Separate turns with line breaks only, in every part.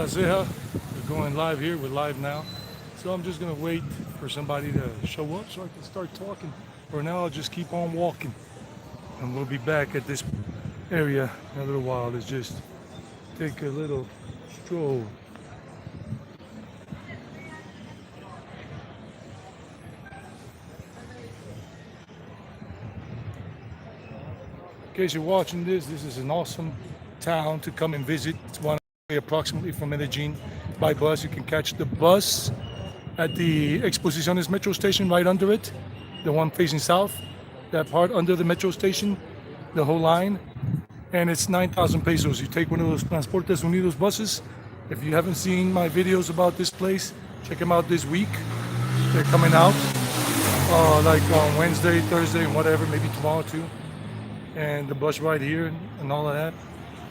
Ceja. We're going live here. We're live now. So I'm just going to wait for somebody to show up so I can start talking. For now, I'll just keep on walking. And we'll be back at this area in a little while. Let's just take a little stroll. In case you're watching this is an awesome town to come and visit. It's one way approximately from Medellin by bus. You can catch the bus at the Exposiciones metro station right under it, the one facing south, that part under the metro station, the whole line. And it's 9,000 pesos. You take one of those Transportes Unidos buses. If you haven't seen my videos about this place, check them out this week. They're coming out like on Wednesday, Thursday, and whatever, maybe tomorrow too. And the bus ride here and all of that.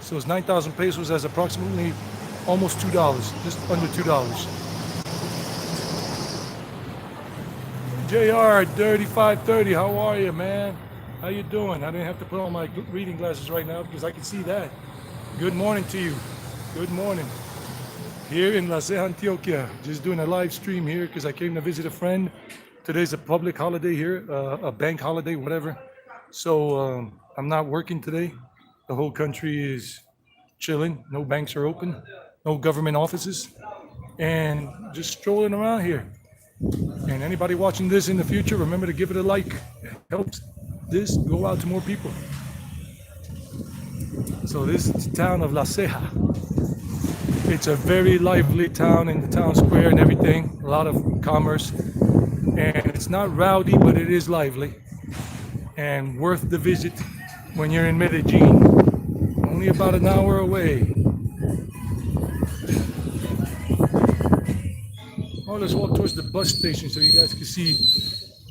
So it's 9,000 pesos. That's approximately almost $2, just under $2. JR 3530, how are you, man? How you doing? I didn't have to put on my reading glasses right now because I can see that. Good morning to you. Good morning. Here in Ceja, Antioquia, just doing a live stream here because I came to visit a friend. Today's a public holiday here, a bank holiday, whatever. So I'm not working today. The whole country is chilling. No banks are open, no government offices, and just strolling around here. And anybody watching this in the future, remember to give it a like. It helps this go out to more people. So this is the town of La Ceja. It's a very lively town in the town square and everything. A lot of commerce. And it's not rowdy, but it is lively. And worth the visit when you're in Medellin. Only about an hour away. Oh, let's walk towards the bus station so you guys can see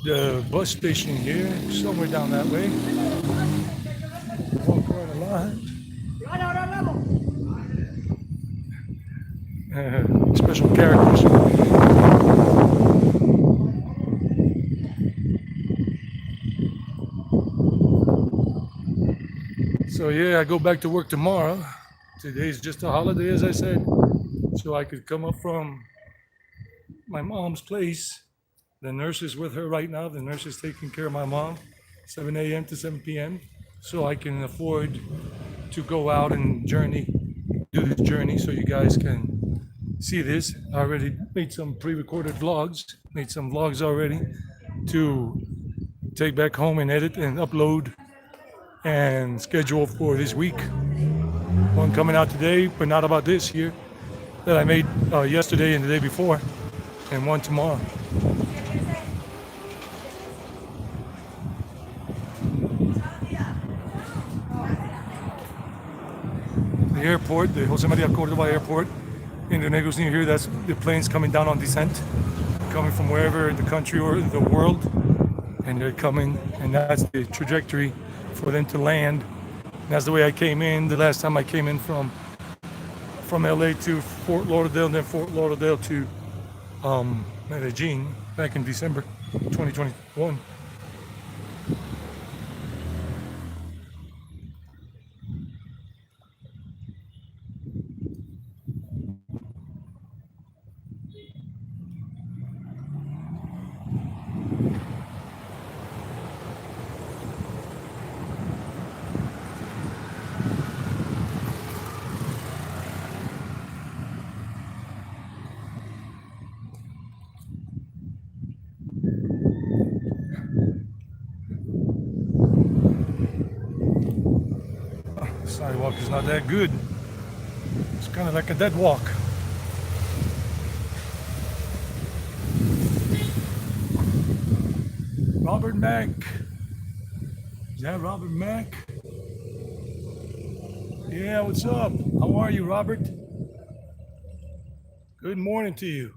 the bus station here, somewhere down that way. Walk right along. Special characters. So yeah, I go back to work tomorrow. Today's just a holiday, as I said. So I could come up from my mom's place. The nurse is with her right now. The nurse is taking care of my mom, 7 a.m. to 7 p.m. So I can afford to go out and do this journey so you guys can see this. I already made some pre-recorded vlogs, made some vlogs already to take back home and edit and upload and schedule for this week. One coming out today, but not about this here, that I made yesterday and the day before, and one tomorrow. The airport, the Jose Maria Cordova Airport in the Negros near here, that's the planes coming down on descent, coming from wherever in the country or the world, and they're coming, and that's the trajectory for them to land. And that's the way I came in the last time I came in from LA to Fort Lauderdale, and then Fort Lauderdale to Medellin back in December 2021. Sidewalk is not that good. It's kind of like a dead walk. Robert Mack. Is that Robert Mack? Yeah, what's up? How are you, Robert? Good morning to you.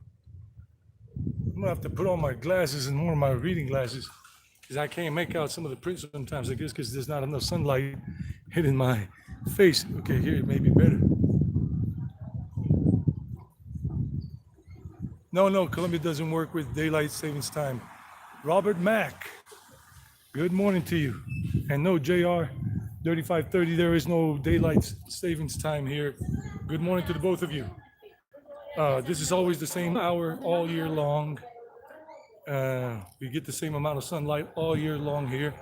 I'm gonna have to put on my glasses and more of my reading glasses because I can't make out some of the print sometimes, I guess, because there's not enough sunlight hitting my face. Okay, here it may be better. No, Colombia doesn't work with daylight savings time. Robert Mack, good morning to you. And no, JR 3530, there is no daylight savings time here. Good morning to the both of you. This is always the same hour all year long. You get the same amount of sunlight all year long here.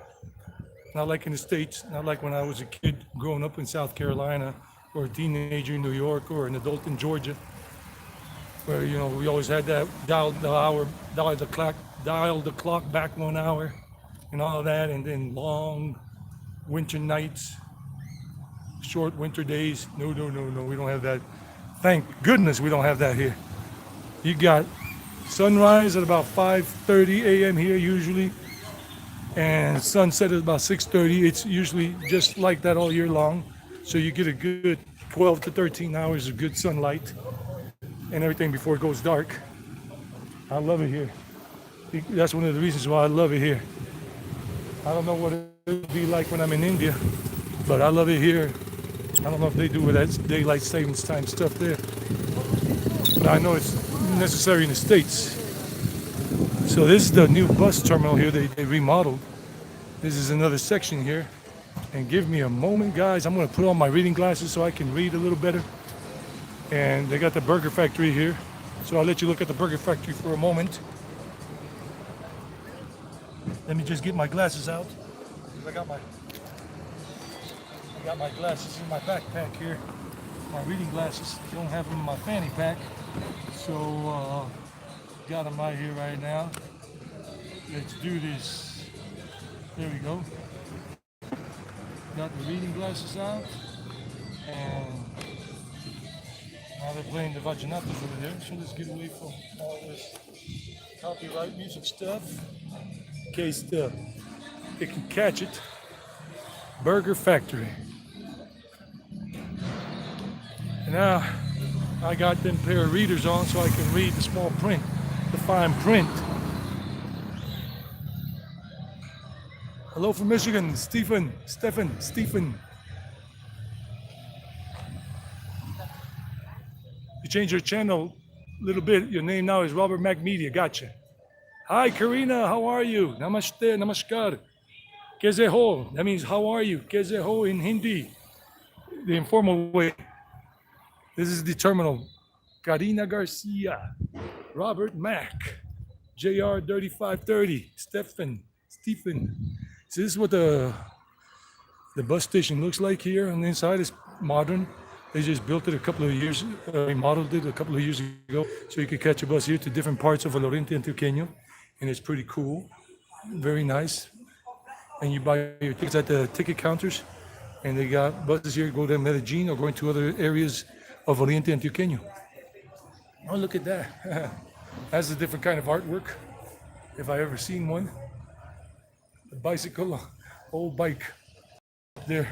Not like in the States, not like when I was a kid growing up in South Carolina or a teenager in New York or an adult in Georgia, where we always had that dial the clock back 1 hour and all of that, and then long winter nights, short winter days. No, no, no, no, we don't have that. Thank goodness we don't have that here. You got sunrise at about 5:30 a.m. here usually, and sunset at about 6:30. It's usually just like that all year long. So you get a good 12 to 13 hours of good sunlight and everything before it goes dark. I love it here. That's one of the reasons why I love it here. I don't know what it would be like when I'm in India, but I love it here. I don't know if they do with that daylight savings time stuff there, but I know it's necessary in the States. So this is the new bus terminal here they remodeled. This is another section here. And give me a moment, guys. I'm going to put on my reading glasses so I can read a little better. And they got the burger factory here. So I'll let you look at the burger factory for a moment. Let me just get my glasses out. I got my glasses in my backpack here. My reading glasses. Don't have them in my fanny pack. So got them right here right now. Let's do this. There we go. Got the reading glasses out. And now they're playing the Vaginatos over there. So let's get away from all this copyright music stuff. In case they can catch it. Burger Factory. And now I got them pair of readers on so I can read the small print, the fine print. Hello from Michigan, Stephen. You changed your channel a little bit. Your name now is Robert Mac Media. Gotcha. Hi, Karina. How are you? Namaste, namaskar. Kaise ho? That means how are you? Kaise ho in Hindi. The informal way. This is the terminal. Karina Garcia, Robert Mack, JR 3530, Stephen. So this is what the bus station looks like here on the inside. It's modern. They just built it a couple of years, remodeled it a couple of years ago, so you could catch a bus here to different parts of El Oriente Antioqueño, and it's pretty cool, very nice. And you buy your tickets at the ticket counters, and they got buses here go to Medellin or going to other areas of Oriente Antioqueño. Oh, look at that. That's a different kind of artwork, if I ever seen one. The bicycle, old bike there.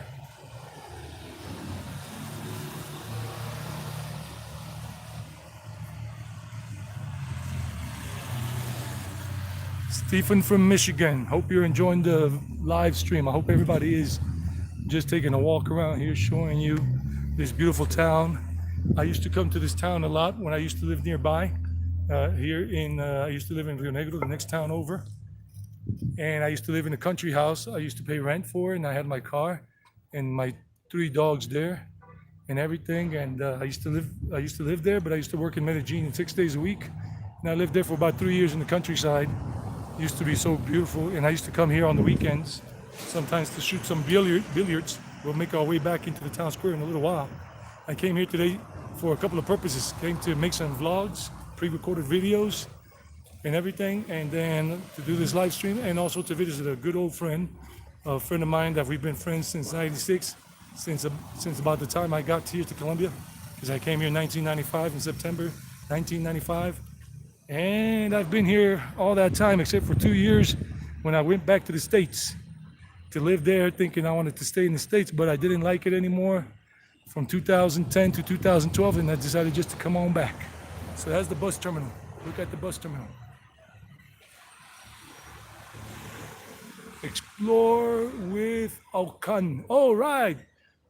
Stephen from Michigan. Hope you're enjoying the live stream. I hope everybody is. Just taking a walk around here, showing you this beautiful town. I used to come to this town a lot when I used to live nearby. I used to live in Rio Negro, the next town over. And I used to live in a country house. I used to pay rent for it, and I had my car and my 3 dogs there and everything. And I used to live there, but I used to work in Medellin 6 days a week. And I lived there for about 3 years in the countryside. It used to be so beautiful, and I used to come here on the weekends, sometimes to shoot some billiards. We'll make our way back into the town square in a little while. I came here today for a couple of purposes. Came to make some vlogs, pre-recorded videos, and everything, and then to do this live stream, and also to visit a good old friend, a friend of mine that we've been friends since '96, since about the time I got here to Colombia, because I came here in 1995, in September 1995, and I've been here all that time except for 2 years when I went back to the States to live there, thinking I wanted to stay in the States, but I didn't like it anymore from 2010 to 2012, and I decided just to come on back. So that's the bus terminal. Look at the bus terminal. Explore with Aukan. Oh, right.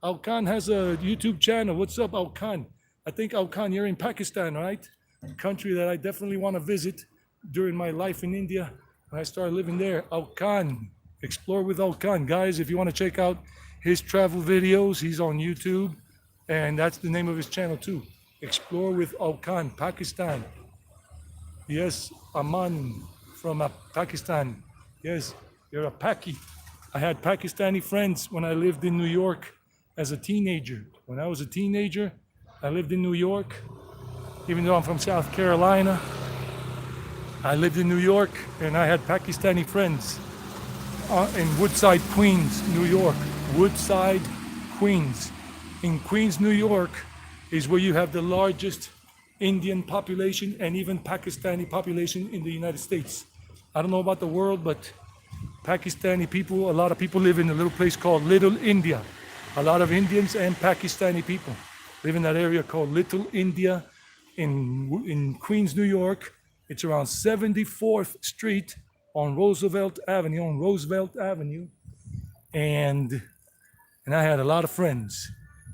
Aukan has a YouTube channel. What's up, Aukan? I think, Aukan, you're in Pakistan, right? A country that I definitely want to visit during my life in India when I started living there. Aukan. Explore with Aukan. Guys, if you want to check out his travel videos, he's on YouTube. And that's the name of his channel, too. Explore with Aukan, Pakistan. Yes, Aman from Pakistan. Yes, you're a Paki. I had Pakistani friends when I lived in New York as a teenager. When I was a teenager, I lived in New York. Even though I'm from South Carolina, I lived in New York and I had Pakistani friends in Woodside, Queens, New York. Woodside, Queens. In Queens, New York is where you have the largest Indian population and even Pakistani population in the United States. I don't know about the world, but Pakistani people, a lot of people live in a little place called Little India. A lot of Indians and Pakistani people live in that area called Little India in Queens, New York. It's around 74th Street on Roosevelt Avenue. And I had a lot of friends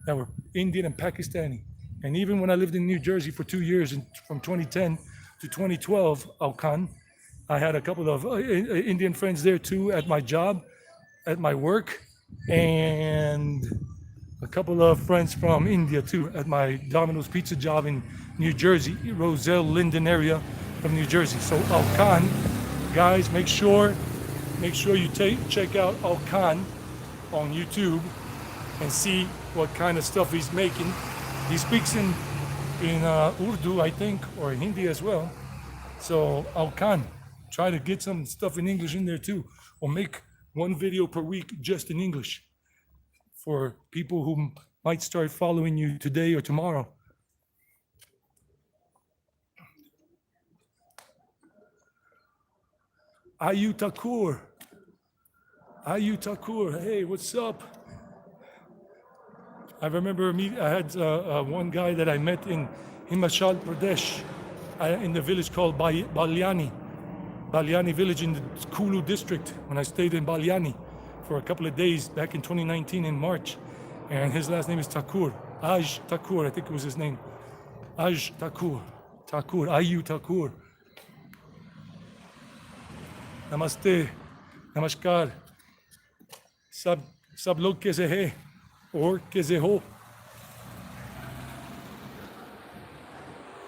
that were Indian and Pakistani. And even when I lived in New Jersey for 2 years, from 2010 to 2012, Aukan, I had a couple of Indian friends there too at my job, at my work, and a couple of friends from India too at my Domino's Pizza job in New Jersey, Roselle, Linden area of New Jersey. So Aukan, guys, make sure you check out Aukan on YouTube and see what kind of stuff he's making. He speaks in Urdu, I think, or in Hindi as well. So Aukan, try to get some stuff in English in there too, or make one video per week just in English for people who might start following you today or tomorrow. Ayu Thakur, hey, what's up? I remember I had one guy that I met in Himachal Pradesh, in the village called Balyani village in the Kulu district, when I stayed in Balyani for a couple of days back in 2019 in March. And his last name is Thakur, Aj Thakur, I think it was his name. Aj Thakur, Ayu Thakur. Namaste, namaskar. Sab log kaise hai? Or kaise ho?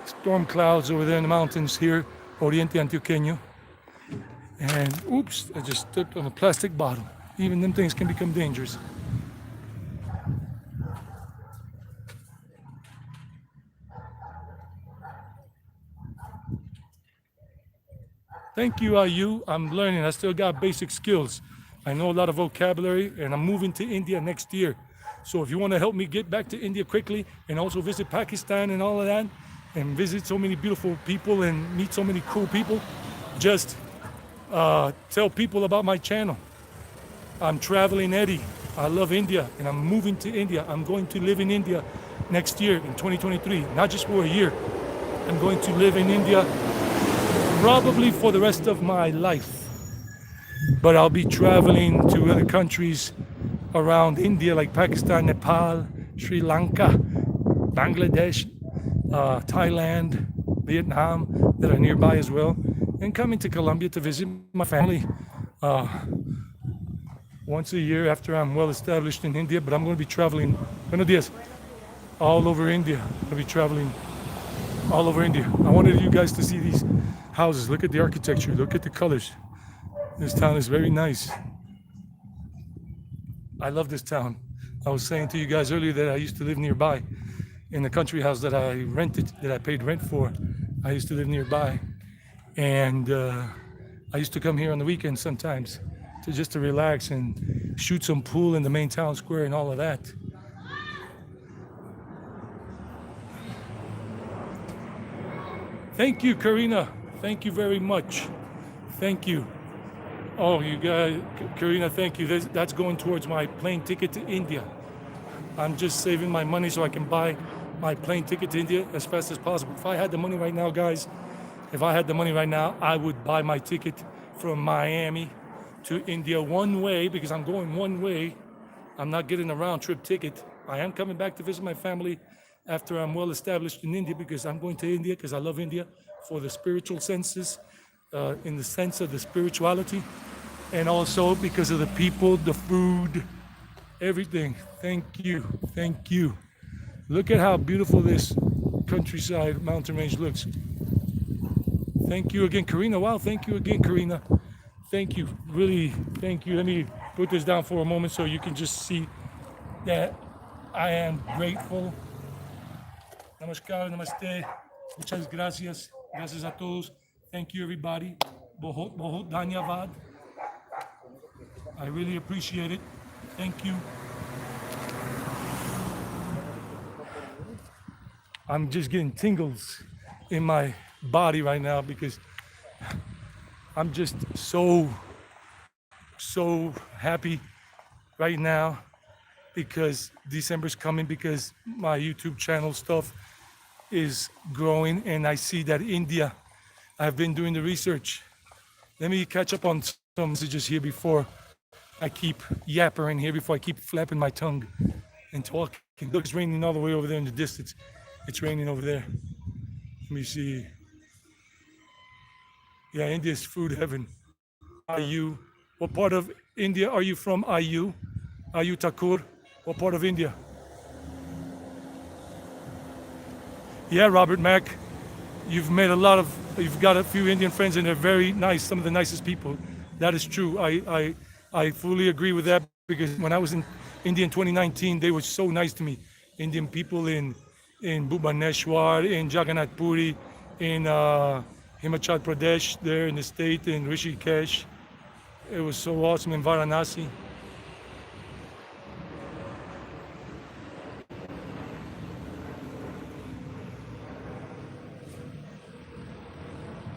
Storm clouds over there in the mountains here, Oriente Antioqueño. And oops, I just stepped on a plastic bottle. Even them things can become dangerous. Thank you, Ayu. I'm learning. I still got basic skills. I know a lot of vocabulary, and I'm moving to India next year. So if you want to help me get back to India quickly and also visit Pakistan and all of that, and visit so many beautiful people and meet so many cool people, just tell people about my channel. I'm Traveling Eddie. I love India, and I'm moving to India. I'm going to live in India next year in 2023, not just for a year. I'm going to live in India probably for the rest of my life. But I'll be traveling to other countries around India, like Pakistan, Nepal, Sri Lanka, Bangladesh, Thailand, Vietnam, that are nearby as well, and coming to Colombia to visit my family once a year after I'm well established in India. But I'm going to be traveling, buenos dias, all over India. I'm going to be traveling all over India. I wanted you guys to see these houses. Look at the architecture, look at the colors. This town is very nice. I love this town. I was saying to you guys earlier that I used to live nearby in the country house that I rented, that I paid rent for. I used to live nearby, and I used to come here on the weekends sometimes to relax and shoot some pool in the main town square and all of that. Thank you, Karina. Thank you very much. Thank you. Oh, you guys, Karina, thank you. That's going towards my plane ticket to India. I'm just saving my money so I can buy my plane ticket to India as fast as possible. If I had the money right now, guys, I would buy my ticket from Miami to India one way, because I'm going one way. I'm not getting a round trip ticket. I am coming back to visit my family after I'm well established in India, because I'm going to India because I love India for the spiritual senses, in the sense of the spirituality, and also because of the people, the food, everything. Thank you. Thank you. Look at how beautiful this countryside mountain range looks. Thank you again, Karina. Wow, thank you again, Karina. Thank you, really, thank you. Let me put this down for a moment so you can just see that I am grateful. Namaskar, namaste. Muchas gracias. Gracias a todos. Thank you, everybody. Bahut, bahut dhanyavad. I really appreciate it. Thank you. I'm just getting tingles in my body right now because I'm just so happy right now because December's coming, because my YouTube channel stuff is growing, and I see that India, I've been doing the research. Let me catch up on some messages here before I keep yappering here, before I keep flapping my tongue and talking. Look, it's raining all the way over there in the distance. It's raining over there. Let me see. Yeah, India's food heaven. IU. What part of India are you from, IU? IU Thakur. What part of India? Yeah, Robert Mack. You've got a few Indian friends, and they're very nice, some of the nicest people. That is true. I fully agree with that, because when I was in India in 2019, they were so nice to me. Indian people in Bhubaneswar, in Jagannath Puri, in Himachal Pradesh, there in the state, in Rishikesh. It was so awesome in Varanasi.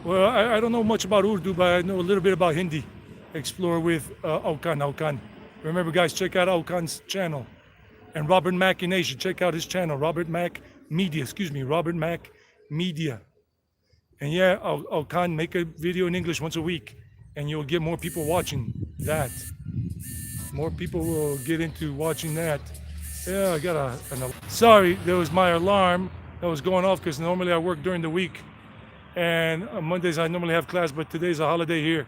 Well, I don't know much about Urdu, but I know a little bit about Hindi. Explore with Aukan. Remember, guys, check out Aukan's channel. And Robert Mack in Asia, check out his channel, Robert Mack Media. And yeah, Aukan, make a video in English once a week, and you'll get more people watching that. More people will get into watching that. Yeah, I got sorry, there was my alarm that was going off, because normally I work during the week. And on Mondays I normally have class, but today's a holiday here.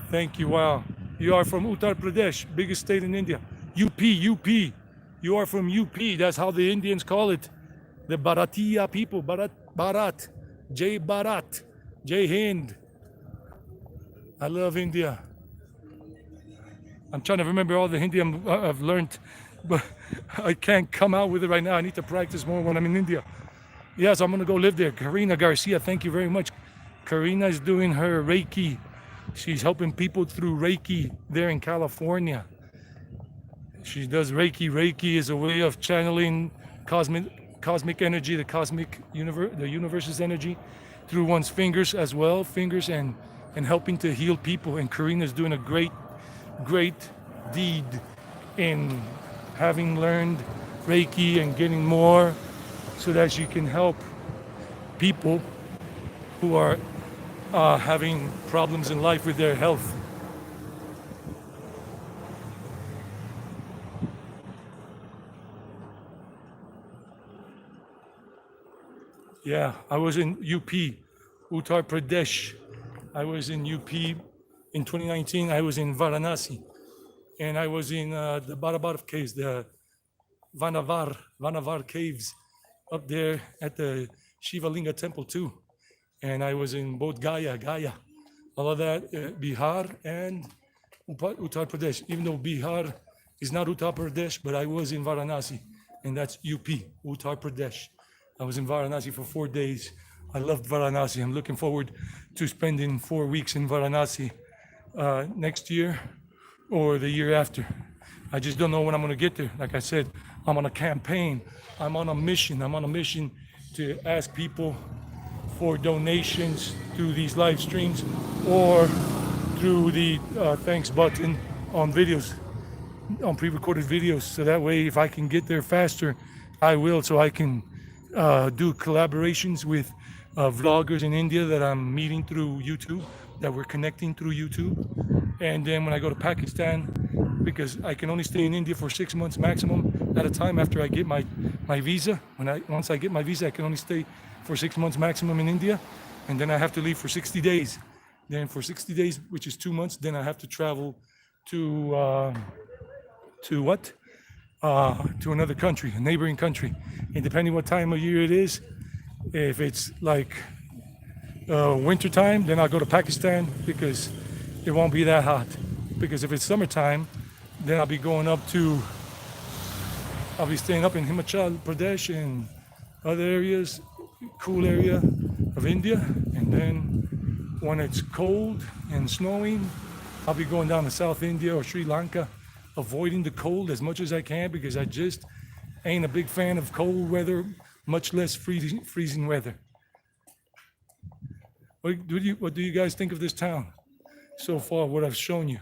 Thank you. Wow. You are from Uttar Pradesh, biggest state in India. UP. You are from UP. That's how the Indians call it. The Bharatiya people. Bharat. Jai Bharat. Jai Hind. I love India. I'm trying to remember all the Hindi I've learned, but I can't come out with it right now. I need to practice more when I'm in India. Yes, I'm going to go live there. Karina Garcia, thank you very much. Karina is doing her Reiki. She's helping people through Reiki there in California. She does Reiki. Reiki is a way of channeling cosmic energy, the universe's energy, through one's fingers as well, and helping to heal people. And Karina is doing a great deed in having learned Reiki and getting more, so that she can help people who are having problems in life with their health. Yeah, I was in UP, Uttar Pradesh. I was in UP in 2019. I was in Varanasi, and I was in the Barabar caves, the Vanavar caves, up there at the Shiva Linga temple too. And I was in both Gaya, all of that, Bihar and Uttar Pradesh. Even though Bihar is not Uttar Pradesh, but I was in Varanasi, and that's UP, Uttar Pradesh. I was in Varanasi for 4 days. I loved Varanasi. I'm looking forward to spending 4 weeks in Varanasi next year or the year after. I just don't know when I'm going to get there. Like I said, I'm on a campaign. I'm on a mission. I'm on a mission to ask people for donations through these live streams or through the thanks button on videos, on pre-recorded videos. So that way, if I can get there faster, I will, so I can do collaborations with vloggers in India that I'm meeting through YouTube, that we're connecting through YouTube. And then when I go to Pakistan, because I can only stay in India for 6 months maximum at a time after I get my visa. Once I get my visa, I can only stay for 6 months maximum in India, and then I have to leave for 60 days. Then for 60 days, which is 2 months, then I have to travel to to another country, a neighboring country. And depending what time of year it is, if it's like winter time, then I'll go to Pakistan because it won't be that hot. Because if it's summertime, then I'll be staying up in Himachal Pradesh and other areas, cool area of India. And then when it's cold and snowing, I'll be going down to South India or Sri Lanka, avoiding the cold as much as I can because I just ain't a big fan of cold weather, much less freezing weather. What do you guys think of this town so far, what I've shown you?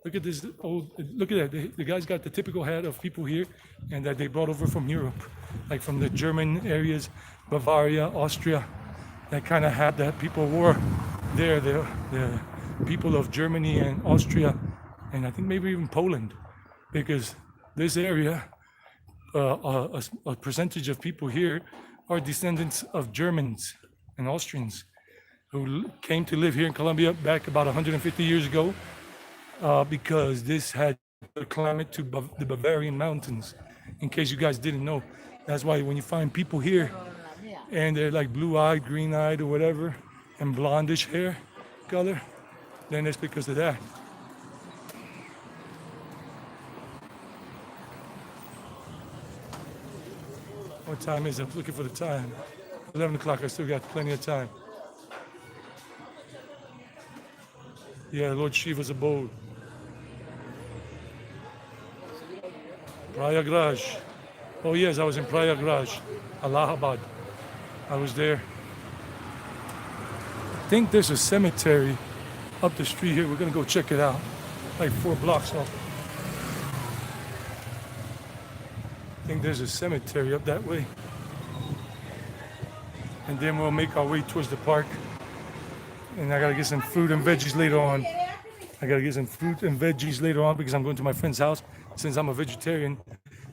Look at this look at that. The guy's got the typical hat of people here and that they brought over from Europe, like from the German areas, Bavaria, Austria, that kind of hat that people wore there, the people of Germany and Austria, and I think maybe even Poland, because this area, a percentage of people here are descendants of Germans and Austrians who came to live here in Colombia back about 150 years ago, because this had a climate to the Bavarian mountains. In case you guys didn't know, that's why when you find people here and they're like blue-eyed, green-eyed, or whatever, and blondish hair color, then it's because of that. What time is it? I'm looking for the time. 11 o'clock. I still got plenty of time. Yeah, Lord Shiva's abode. Prayagraj. Oh yes, I was in Prayagraj, Allahabad. I was there. I think there's a cemetery up the street here. We're gonna go check it out, like 4 blocks off. I think there's a cemetery up that way. And then we'll make our way towards the park. And I gotta get some fruit and veggies later on. Because I'm going to my friend's house. Since I'm a vegetarian,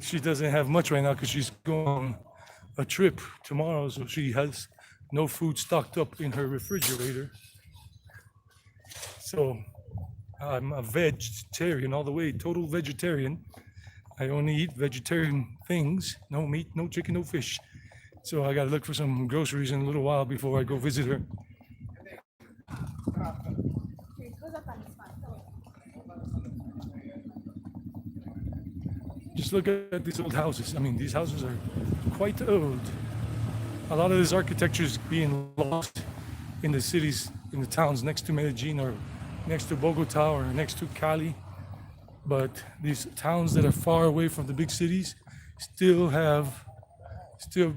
she doesn't have much right now because she's going on a trip tomorrow. So she has no food stocked up in her refrigerator. So I'm a vegetarian all the way, total vegetarian. I only eat vegetarian things, no meat, no chicken, no fish. So I gotta look for some groceries in a little while before I go visit her. Just look at these old houses. I mean, these houses are quite old. A lot of this architecture is being lost in the cities, in the towns next to Medellin or next to Bogota or next to Cali. But these towns that are far away from the big cities still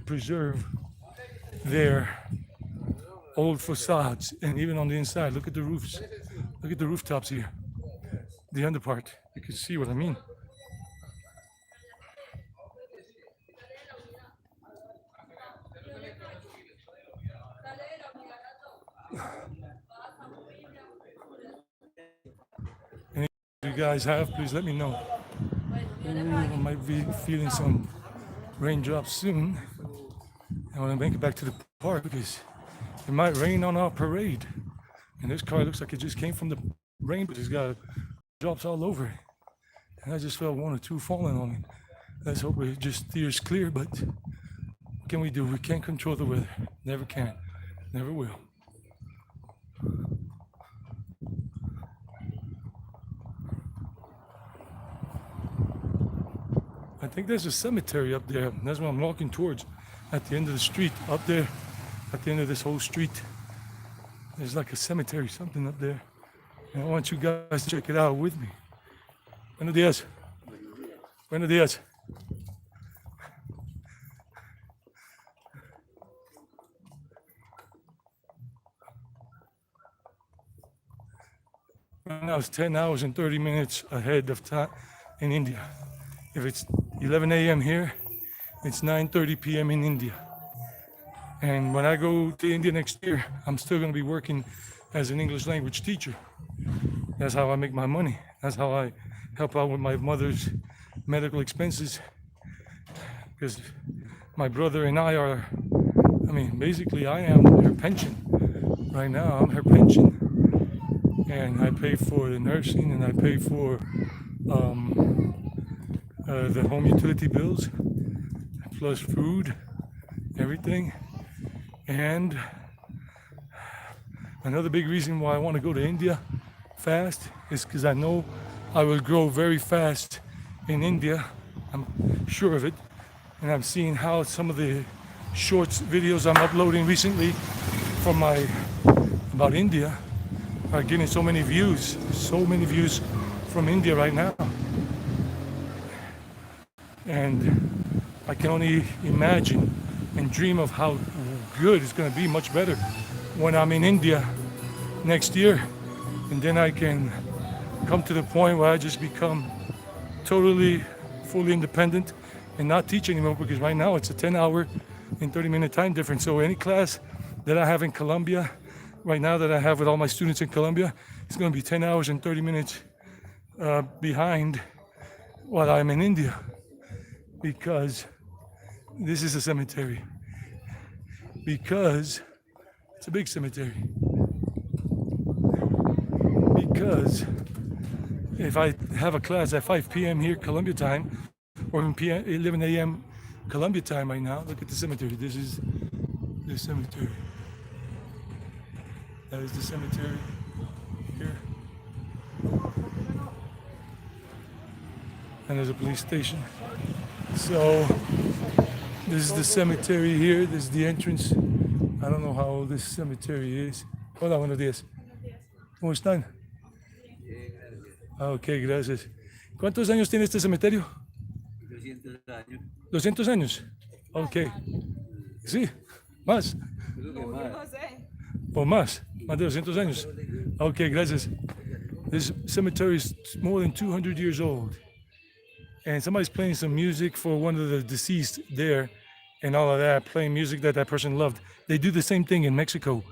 preserve their old facades. And even on the inside, look at the roofs. Look at the rooftops here. The under part, you can see what I mean. Any you guys have, please let me know. Ooh, I might be feeling some raindrops soon. I want to make it back to the park because it might rain on our parade. And this car looks like it just came from the rain, but it's got drops all over it. And I just felt 1 or 2 falling on me. Let's hope it just steers clear, but what can we do? We can't control the weather. Never can. Never will. I think there's a cemetery up there. That's what I'm walking towards. At the end of the street, up there, at the end of this whole street, there's like a cemetery, something up there. And I want you guys to check it out with me. Buenos días. Buenos días. Right now it's 10 hours and 30 minutes ahead of time in India. If it's 11 a.m. here, it's 9:30 p.m. in India. And when I go to India next year, I'm still going to be working as an English language teacher. That's how I make my money. That's how I help out with my mother's medical expenses. Because my brother and I are, basically I am her pension. Right now, I'm her pension. And I pay for the nursing and I pay for the home utility bills, plus food, everything. And another big reason why I want to go to India fast is because I know I will grow very fast in India. I'm sure of it. And I'm seeing how some of the shorts videos I'm uploading recently from my about India are getting so many views from India right now. And I can only imagine and dream of how good it's going to be, much better when I'm in India next year. And then I can come to the point where I just become totally, fully independent and not teach anymore, because right now it's a 10-hour and 30-minute time difference. So any class that I have in Colombia, right now that I have with all my students in Colombia, it's going to be 10 hours and 30 minutes behind while I'm in India, because this is a cemetery, because it's a big cemetery, because if I have a class at 5 p.m. here Colombia time, or 11 a.m. Colombia time right now, look at the cemetery. This is the cemetery. That is the cemetery here. And there's a police station. So this is the cemetery here. This is the entrance. I don't know how old this cemetery is. Hola, buenos días. ¿Cómo están? Ok, gracias. ¿Cuántos años tiene este cementerio?
200 años.
200 años. Ok. Sí, más.
Creo que más.
O más. Más de 200 años. Ok, gracias. This cemetery is more than 200 years old. And somebody's playing some music for one of the deceased there and all of that, playing music that that person loved. They do the same thing in Mexico.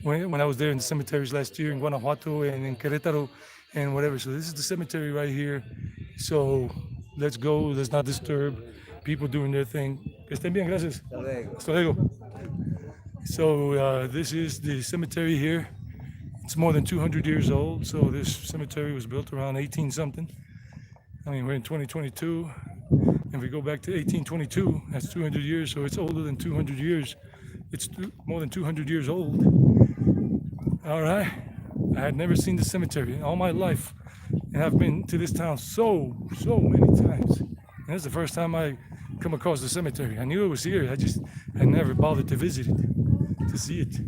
When I was there in the cemeteries last year in Guanajuato and in Querétaro and whatever. So this is the cemetery right here. So let's go. Let's not disturb people doing their thing. Que estén bien, gracias. Hasta luego. So this is the cemetery here. It's more than 200 years old. So this cemetery was built around 18 something. I mean, we're in 2022. And we go back to 1822, that's 200 years. So it's older than 200 years. It's more than 200 years old. All right. I had never seen the cemetery in all my life. And I've been to this town so many times. And this is the first time I come across the cemetery. I knew it was here. I never bothered to visit it, to see it.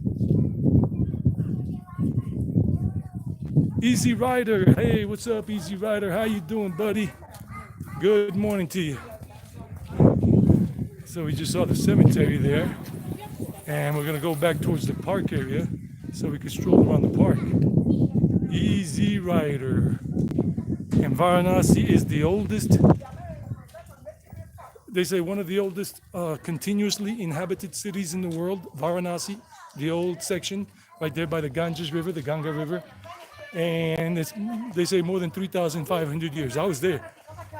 Easy Rider. Hey, what's up, Easy Rider? How you doing, buddy? Good morning to you. So we just saw the cemetery there. And we're going to go back towards the park area so we can stroll around the park. Easy Rider. And Varanasi is the oldest, they say one of the oldest continuously inhabited cities in the world. Varanasi, the old section, right there by the Ganges River, the Ganga River. And they say more than 3,500 years. I was there.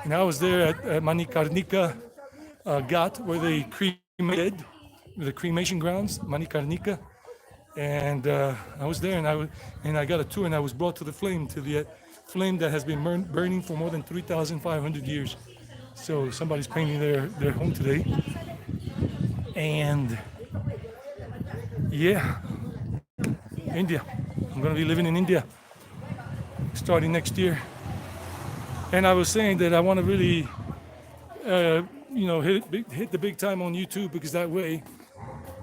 And I was there at Manikarnika Ghat, where they cremated, the cremation grounds, Manikarnika. And I was there, and I got a tour, and I was brought to the flame that has been burning for more than 3,500 years. So somebody's painting their home today. And yeah, India. I'm going to be living in India starting next year. And I was saying that I want to really, hit the big time on YouTube, because that way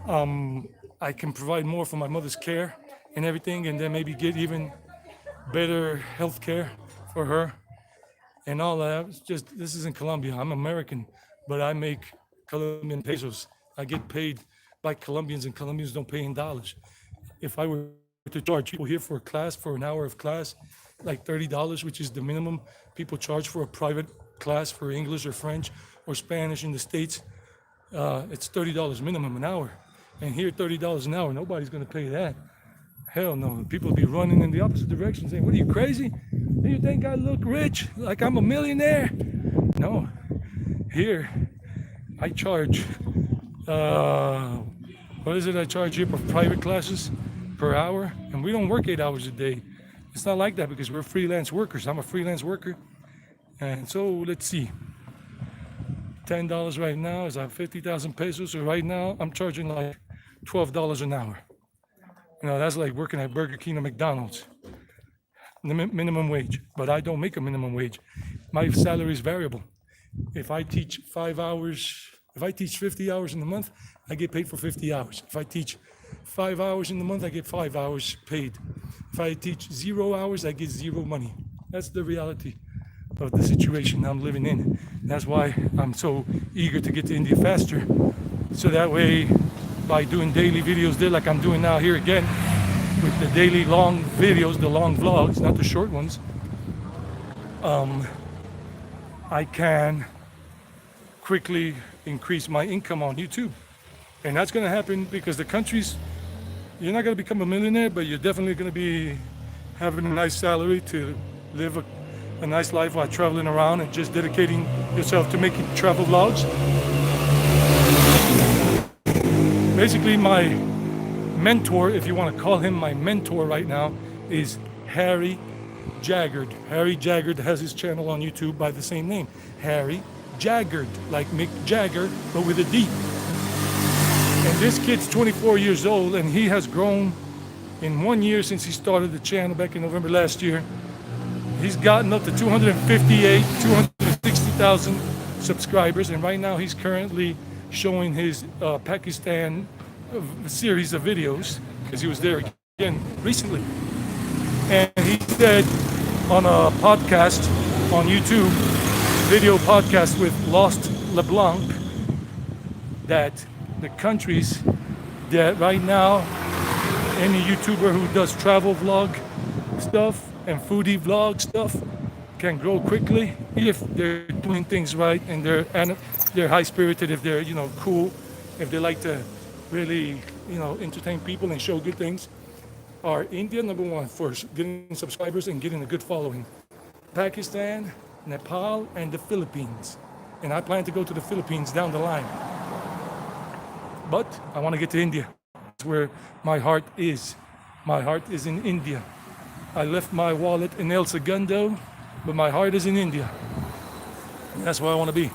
I can provide more for my mother's care and everything, and then maybe get even better health care for her and all that. It's just, this is in Colombia. I'm American, but I make Colombian pesos. I get paid by Colombians, and Colombians don't pay in dollars. If I were to charge people here for a class, for an hour of class, like $30, which is the minimum people charge for a private class for English or French or Spanish in the States, it's $30 minimum an hour. And here, $30 an hour, nobody's going to pay that. Hell no. People will be running in the opposite direction saying, what are you, crazy? Do you think I look rich? Like I'm a millionaire? No. Here, I charge, what is it I charge here for private classes per hour? And we don't work 8 hours a day. It's not like that, because we're freelance workers. I'm a freelance worker. And so let's see. $10 right now is 50,000 pesos. So right now I'm charging like $12 an hour. That's like working at Burger King or McDonald's, the minimum wage. But I don't make a minimum wage. My salary is variable. If I teach 5 hours, if I teach 50 hours in the month, I get paid for 50 hours. If I teach 5 hours in the month, I get 5 hours paid. If I teach 0 hours, I get zero money. That's the reality of the situation I'm living in. That's why I'm so eager to get to India faster. So that way, by doing daily videos there like I'm doing now here again, with the daily long videos, the long vlogs, not the short ones, I can quickly increase my income on YouTube. And that's going to happen because the countries, you're not going to become a millionaire, but you're definitely going to be having a nice salary to live a nice life while traveling around and just dedicating yourself to making travel vlogs. Basically, my mentor, if you want to call him my mentor right now, is Harry Jaggard. Harry Jaggard has his channel on YouTube by the same name, Harry Jaggard, like Mick Jagger, but with a D. And this kid's 24 years old, and he has grown in 1 year since he started the channel back in November last year. He's gotten up to 260,000 subscribers, and right now he's currently showing his Pakistan series of videos, because he was there again recently. And he said on a podcast on YouTube, video podcast with Lost LeBlanc, that the countries that right now any YouTuber who does travel vlog stuff and foodie vlog stuff can grow quickly if they're doing things right and they're high spirited, if they're cool, if they like to really entertain people and show good things. Are India number one for getting subscribers and getting a good following, Pakistan, Nepal, and the Philippines. And I plan to go to the Philippines down the line. But I want to get to India. That's where my heart is. My heart is in India. I left my wallet in El Segundo, but my heart is in India. That's where I want to be.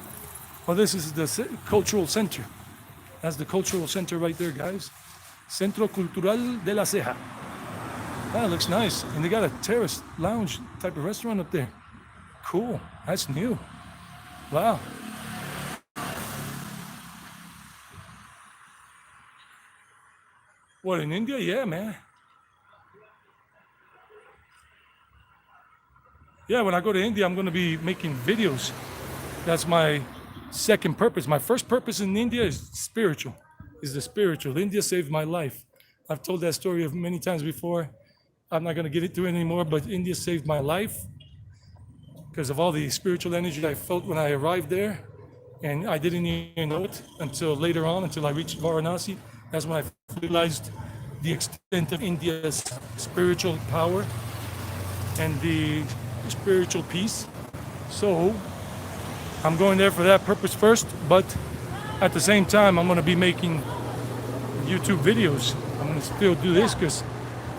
Well, this is the cultural center. That's the cultural center right there, guys. Centro Cultural de la Ceja. That looks nice. And they got a terrace lounge type of restaurant up there. Cool. That's new. Wow. What, in India? Yeah, man. Yeah, when I go to India, I'm going to be making videos. That's my second purpose. My first purpose in India is spiritual. Is the spiritual. India saved my life. I've told that story many times before. I'm not going to get into it anymore, but India saved my life because of all the spiritual energy I felt when I arrived there. And I didn't even know it until later on, until I reached Varanasi. That's when I realized the extent of India's spiritual power and the spiritual peace. So I'm going there for that purpose first, but at the same time, I'm going to be making YouTube videos. I'm going to still do this because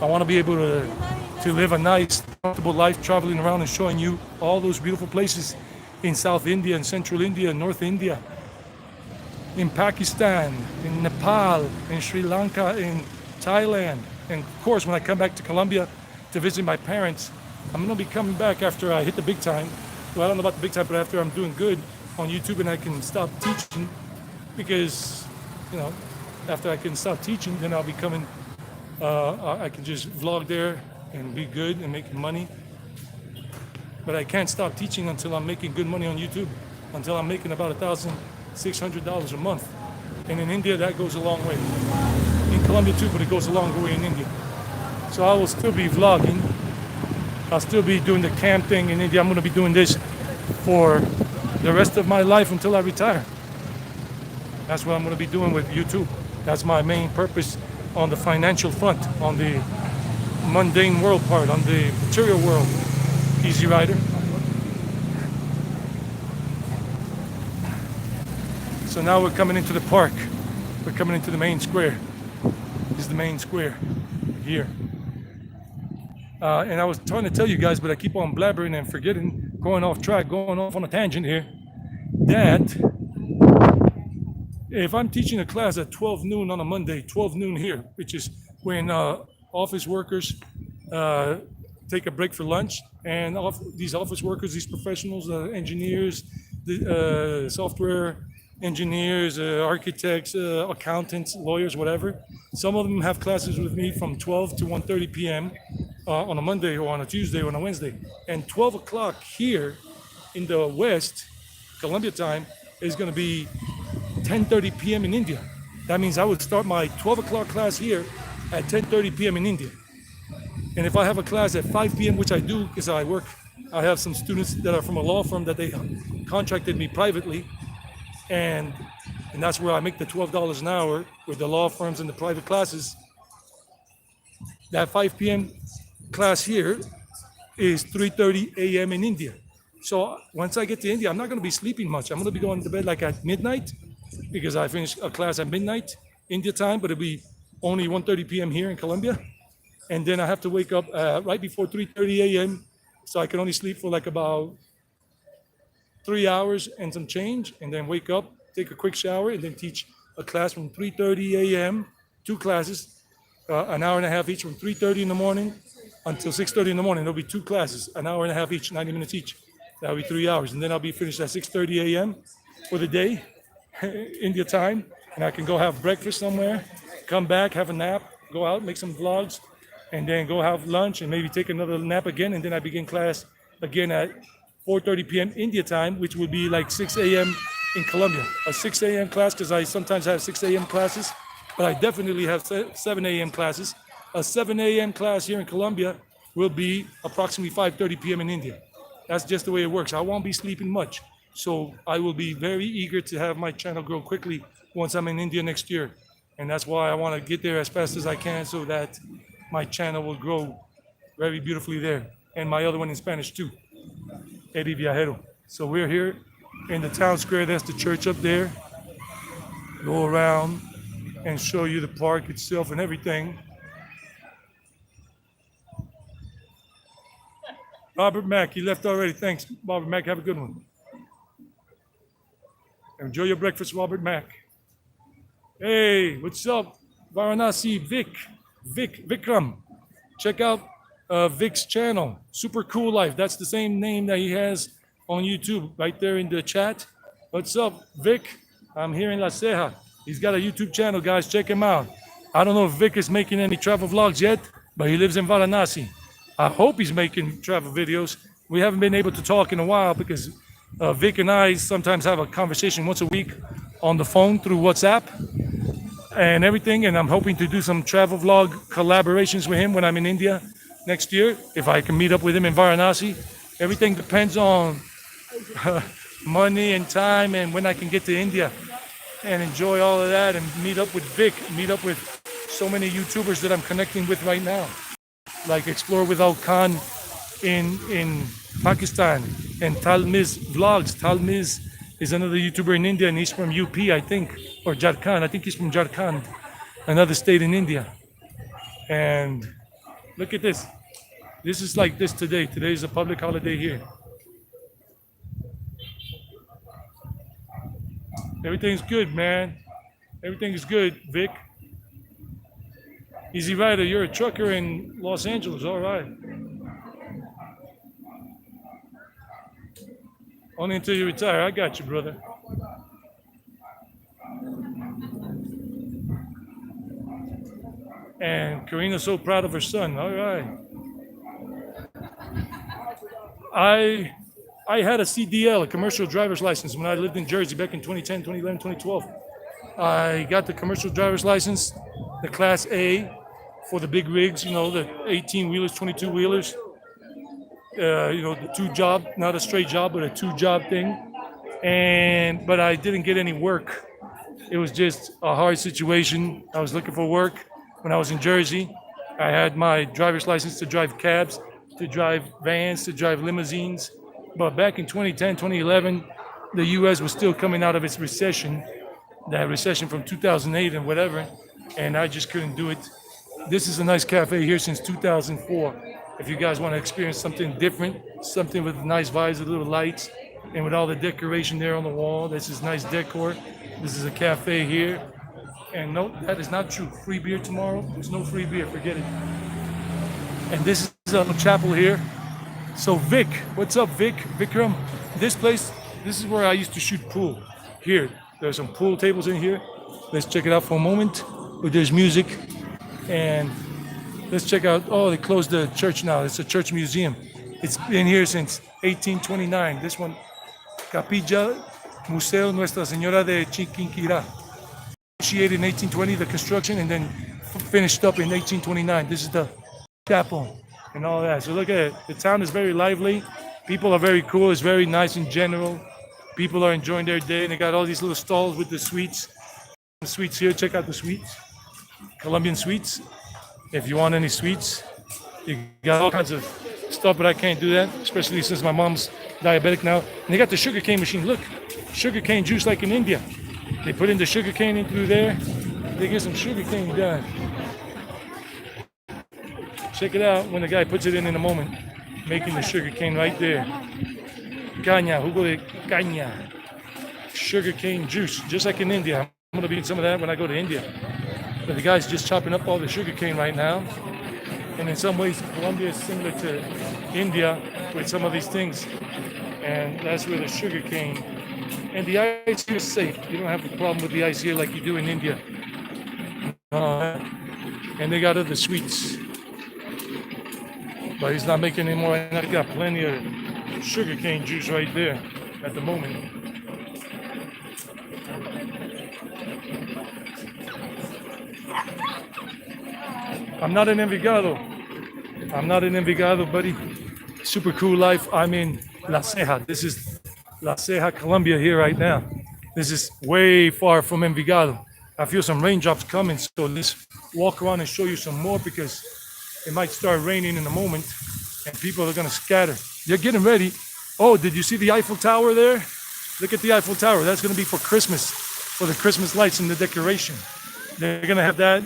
I want to be able to live a nice, comfortable life, traveling around and showing you all those beautiful places in South India, in Central India, North India, in Pakistan, in Nepal, in Sri Lanka, in Thailand. And of course, when I come back to Colombia to visit my parents, I'm going to be coming back after I hit the big time. Well, I don't know about the big time, but after I'm doing good on YouTube and I can stop teaching, because, after I can stop teaching, then I'll be coming, I can just vlog there and be good and making money. But I can't stop teaching until I'm making good money on YouTube, until I'm making about $1,600 a month. And in India, that goes a long way. In Colombia too, but it goes a long way in India. So I will still be vlogging. I'll still be doing the camp thing in India. I'm going to be doing this for the rest of my life until I retire. That's what I'm going to be doing with YouTube. That's my main purpose on the financial front, on the mundane world part, on the material world. Easy Rider. So now we're coming into the park. We're coming into the main square. This is the main square here. And I was trying to tell you guys, but I keep on blabbering and forgetting, going off track, going off on a tangent here, that if I'm teaching a class at 12 noon on a Monday, 12 noon here, which is when office workers uh, take a break for lunch, and these office workers, these professionals, engineers, the software engineers, architects, accountants, lawyers, whatever. Some of them have classes with me from 12 to 1:30 p.m. On a Monday or on a Tuesday or on a Wednesday. And 12 o'clock here in the West, Colombia time, is going to be 10:30 p.m. in India. That means I would start my 12 o'clock class here at 10:30 p.m. in India. And if I have a class at 5 p.m., which I do because I have some students that are from a law firm that they contracted me privately, and that's where I make the $12 an hour with the law firms and the private classes. That 5 p.m. class here is 3:30 a.m. in India. So once I get to India, I'm not going to be sleeping much. I'm going to be going to bed like at midnight because I finish a class at midnight India time, but it'll be only 1:30 p.m. here in Colombia. And then I have to wake up right before 3:30 a.m. So I can only sleep for like about 3 hours and some change, and then wake up, take a quick shower, and then teach a class from 3:30 a.m. Two classes, an hour and a half each, from 3:30 in the morning until 6:30 in the morning. There'll be two classes, an hour and a half each, 90 minutes each. That'll be 3 hours, and then I'll be finished at 6:30 a.m. for the day, India time, and I can go have breakfast somewhere, come back, have a nap, go out, make some vlogs, and then go have lunch and maybe take another nap again, and then I begin class again at 4:30 p.m. India time, which would be like 6 a.m. in Colombia. A 6 a.m. class, because I sometimes have 6 a.m. classes, but I definitely have 7 a.m. classes. A 7 a.m. class here in Colombia will be approximately 5:30 p.m. in India. That's just the way it works. I won't be sleeping much, so I will be very eager to have my channel grow quickly once I'm in India next year, and that's why I want to get there as fast as I can so that my channel will grow very beautifully there, and my other one in Spanish too, Eddie Viajero. So we're here in the town square. That's the church up there. Go around and show you the park itself and everything. Robert Mack, he left already. Thanks, Robert Mack. Have a good one. Enjoy your breakfast, Robert Mack. Hey, what's up? Varanasi, Vikram. Check out Vic's channel, Super Cool Life. That's the same name that he has on YouTube, right there in the chat. What's up, Vic? I'm here in La Ceja. He's got a YouTube channel, guys. Check him out. I don't know if Vic is making any travel vlogs yet, but he lives in Varanasi. I hope he's making travel videos. We haven't been able to talk in a while because Vic and I sometimes have a conversation once a week on the phone through WhatsApp and everything. And I'm hoping to do some travel vlog collaborations with him when I'm in India next year, if I can meet up with him in Varanasi. Everything depends on money and time and when I can get to India and enjoy all of that and meet up with Vic, meet up with so many YouTubers that I'm connecting with right now, like Explore Without Khan in Pakistan, and Talmiz Vlogs. Talmiz is another YouTuber in India, and he's from UP, I think, or Jharkhand. I think he's from Jharkhand, another state in India. And look at this. This is like this today. Today is a public holiday here. Everything's good, man. Everything is good, Vic. Easy Rider, you're a trucker in Los Angeles, all right. Only until you retire. I got you, brother. And Karina's so proud of her son. All right. I had a CDL, a commercial driver's license, when I lived in Jersey back in 2010, 2011, 2012. I got the commercial driver's license, the Class A for the big rigs, you know, the 18-wheelers, 22-wheelers. You know, the two job, not a straight job, but a two job thing. But I didn't get any work. It was just a hard situation. I was looking for work when I was in Jersey. I had my driver's license to drive cabs, to drive vans, to drive limousines. But back in 2010, 2011, the U.S. was still coming out of its recession, that recession from 2008 and whatever, and I just couldn't do it. This is a nice cafe here since 2004. If you guys want to experience something different, something with nice vibes, with little lights, and with all the decoration there on the wall, this is nice decor. This is a cafe here. And no, that is not true. Free beer tomorrow? There's no free beer, forget it. And this is a chapel here. So Vic, what's up, Vic? Vikram, this place, this is where I used to shoot pool. Here, there's some pool tables in here. Let's check it out for a moment. But there's music, and let's check out. Oh, they closed the church now. It's a church museum. It's been here since 1829. This one, Capilla Museo Nuestra Señora de Chiquinquirá. Initiated in 1820, the construction, and then finished up in 1829. This is the chapel and all that. So look at it. The town is very lively. People are very cool. It's very nice in general. People are enjoying their day, and they got all these little stalls with the sweets. The sweets here. Check out the sweets. Colombian sweets. If you want any sweets, you got all kinds of stuff, but I can't do that, especially since my mom's diabetic now. And they got the sugarcane machine. Look, sugarcane juice like in India. They put in the sugarcane in through there. They get some sugarcane done. Check it out when the guy puts it in a moment, making the sugarcane right there. Caña, jugo de caña. Sugarcane juice, just like in India. I'm gonna be eating some of that when I go to India. But the guy's just chopping up all the sugarcane right now. And in some ways, Colombia is similar to India with some of these things. And that's where the sugarcane. And the ice here is safe. You don't have a problem with the ice here like you do in India. And they got other sweets. But he's not making any more. And I got plenty of sugarcane juice right there at the moment. I'm not in Envigado. I'm not in Envigado, buddy. Super cool life. I'm in La Ceja. This is La Ceja, Colombia here right now. This is way far from Envigado. I feel some raindrops coming, so let's walk around and show you some more because it might start raining in a moment and people are gonna scatter. They're getting ready. Oh, did you see the Eiffel Tower there? Look at the Eiffel Tower. That's gonna be for Christmas, for the Christmas lights and the decoration. They're gonna have that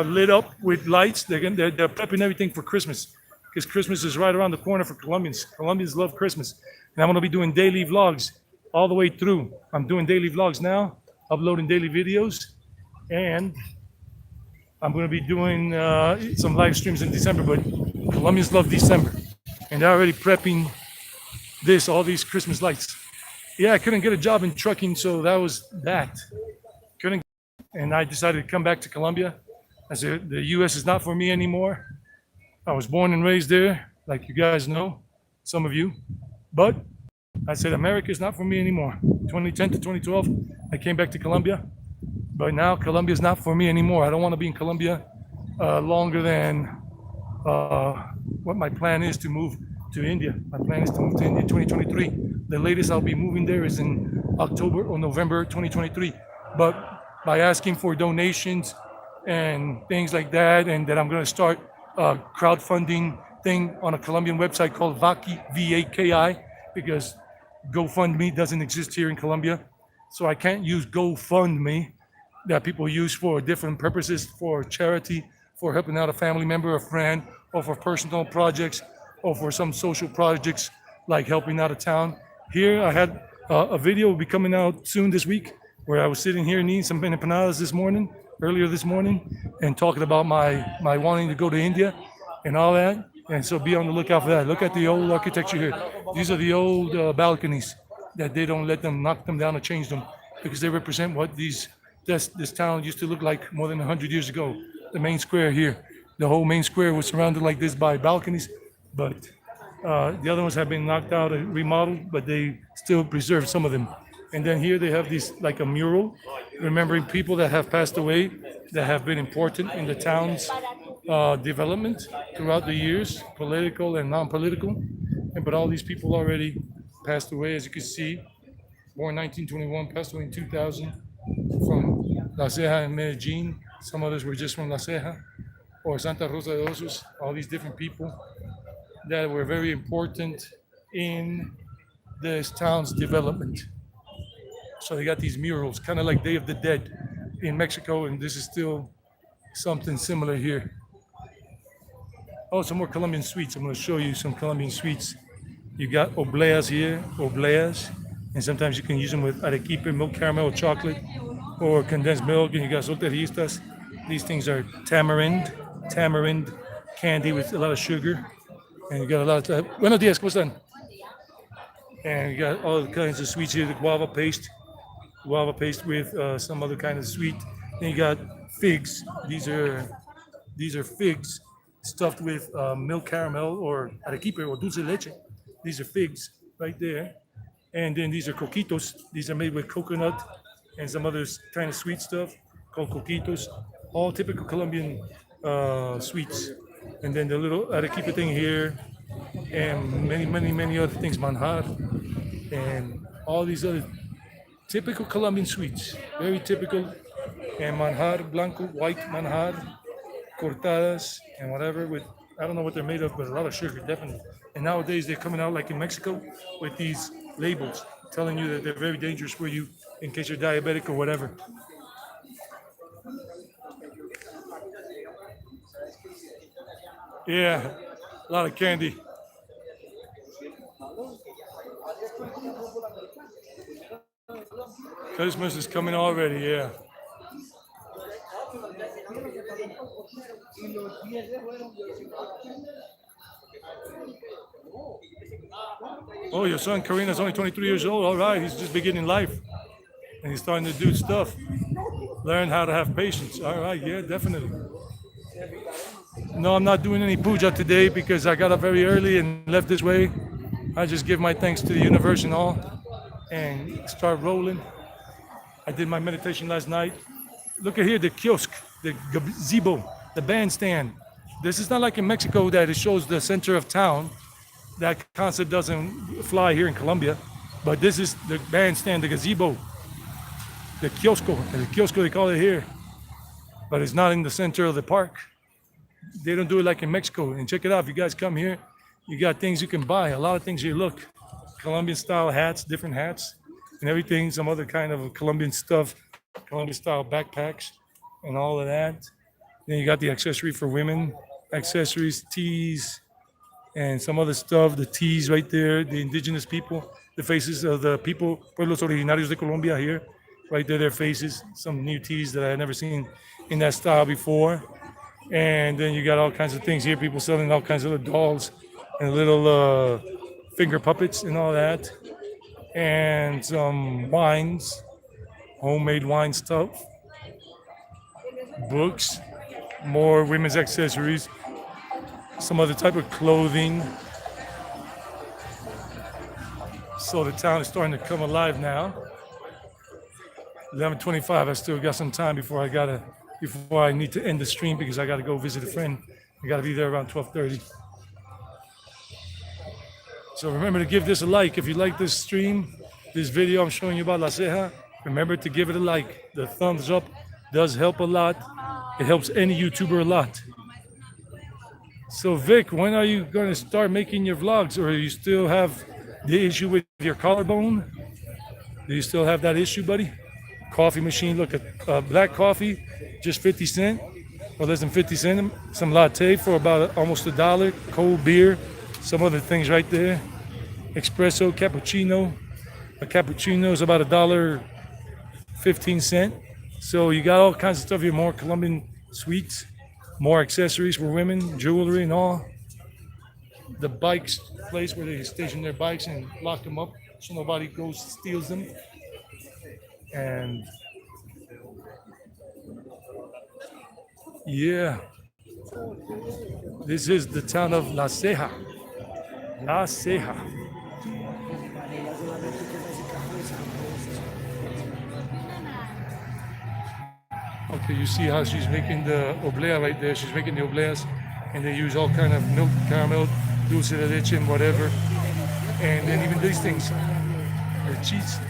lit up with lights. They're prepping everything for Christmas because Christmas is right around the corner for Colombians. Colombians love Christmas. And I'm gonna be doing daily vlogs all the way through. I'm doing daily vlogs now, uploading daily videos, and I'm gonna be doing some live streams in December, but Colombians love December. And they're already prepping all these Christmas lights. Yeah, I couldn't get a job in trucking, so that was that. And I decided to come back to Colombia. I said, the US is not for me anymore. I was born and raised there, like you guys know, some of you. But I said, America is not for me anymore. 2010 to 2012, I came back to Colombia. But now Colombia is not for me anymore. I don't want to be in Colombia longer than what my plan is to move to India. My plan is to move to India in 2023. The latest I'll be moving there is in October or November 2023. But by asking for donations and things like that, and that I'm going to start a crowdfunding thing on a Colombian website called Vaki, V-A-K-I, because GoFundMe doesn't exist here in Colombia. So I can't use GoFundMe that people use for different purposes, for charity, for helping out a family member, a friend, or for personal projects, or for some social projects like helping out a town. Here I had a video will be coming out soon this week where I was sitting here and eating some empanadas earlier this morning, and talking about my wanting to go to India and all that. And so be on the lookout for that. Look at the old architecture here. These are the old balconies that they don't let them knock them down or change them because they represent what this town used to look like more than 100 years ago. The main square here. The whole main square was surrounded like this by balconies, but the other ones have been knocked out and remodeled, but they still preserve some of them. And then here they have these, like a mural, remembering people that have passed away, that have been important in the town's development throughout the years, political and non-political. But all these people already passed away, as you can see. Born 1921, passed away in 2000 from La Ceja and Medellin. Some others were just from La Ceja or Santa Rosa de Osos. All these different people that were very important in this town's development. So they got these murals, kind of like Day of the Dead in Mexico, and this is still something similar here. Oh, some more Colombian sweets. I'm going to show you some Colombian sweets. You got obleas here, obleas. And sometimes you can use them with arequipe, milk caramel, chocolate, or condensed milk. And you got solteristas. These things are tamarind candy with a lot of sugar. And you got a lot of. Buenos días, ¿cómo están? And you got all kinds of sweets here. The guava paste with some other kind of sweet. Then you got figs. These are figs stuffed with milk caramel or arequipe or dulce de leche. These are figs right there. And then these are coquitos. These are made with coconut and some other kind of sweet stuff called coquitos. All typical Colombian sweets. And then the little arequipe thing here, and many other things, manjar, and all these other typical Colombian sweets. Very typical. And manjar blanco, white manjar, cortadas, and whatever with, I don't know what they're made of, but a lot of sugar, definitely. And nowadays they're coming out like in Mexico with these labels telling you that they're very dangerous for you in case you're diabetic or whatever. Yeah, a lot of candy. Christmas is coming already, yeah. Oh, your son Karina's only 23 years old. All right, he's just beginning life. And he's starting to do stuff. Learn how to have patience. All right, yeah, definitely. No, I'm not doing any puja today because I got up very early and left this way. I just give my thanks to the universe and all and start rolling. I did my meditation last night. Look at here, the kiosk, the gazebo, the bandstand. This is not like in Mexico that it shows the center of town. That concept doesn't fly here in Colombia. But this is the bandstand, the gazebo, the kiosco they call it here. But it's not in the center of the park. They don't do it like in Mexico. And check it out, if you guys come here, you got things you can buy. A lot of things here. Look, Colombian style hats, different hats, and everything. Some other kind of Colombian stuff, Colombian style backpacks, and all of that. Then you got the accessory for women, accessories, teas, and some other stuff. The teas right there, the indigenous people, the faces of the people, pueblos originarios de Colombia here, right there, their faces. Some new teas that I had never seen in that style before. And then you got all kinds of things here. People selling all kinds of little dolls and little finger puppets and all that. And some wines, homemade wine stuff, books, more women's accessories, some other type of clothing. So the town is starting to come alive now. 11:25. I still got some time before I need to end the stream because I gotta go visit a friend. I gotta be there around 12:30. So remember to give this a like. If you like this stream, this video I'm showing you about La Ceja, remember to give it a like. The thumbs up does help a lot. It helps any YouTuber a lot. So Vic, when are you gonna start making your vlogs, or you still have the issue with your collarbone? Do you still have that issue, buddy? Coffee machine, look at black coffee, just 50 cents, or less than 50 cents. Some latte for about almost $1. Cold beer, some other things right there. Espresso, cappuccino. A cappuccino is about $1.15. So you got all kinds of stuff here, more Colombian sweets, more accessories for women, jewelry and all. The bikes place where they station their bikes and lock them up so nobody goes steals them. And yeah, this is the town of La Ceja. La Ceja. Okay, you see how she's making the oblea right there. She's making the obleas, and they use all kind of milk, caramel, dulce de leche, and whatever. And then even these things, the cheese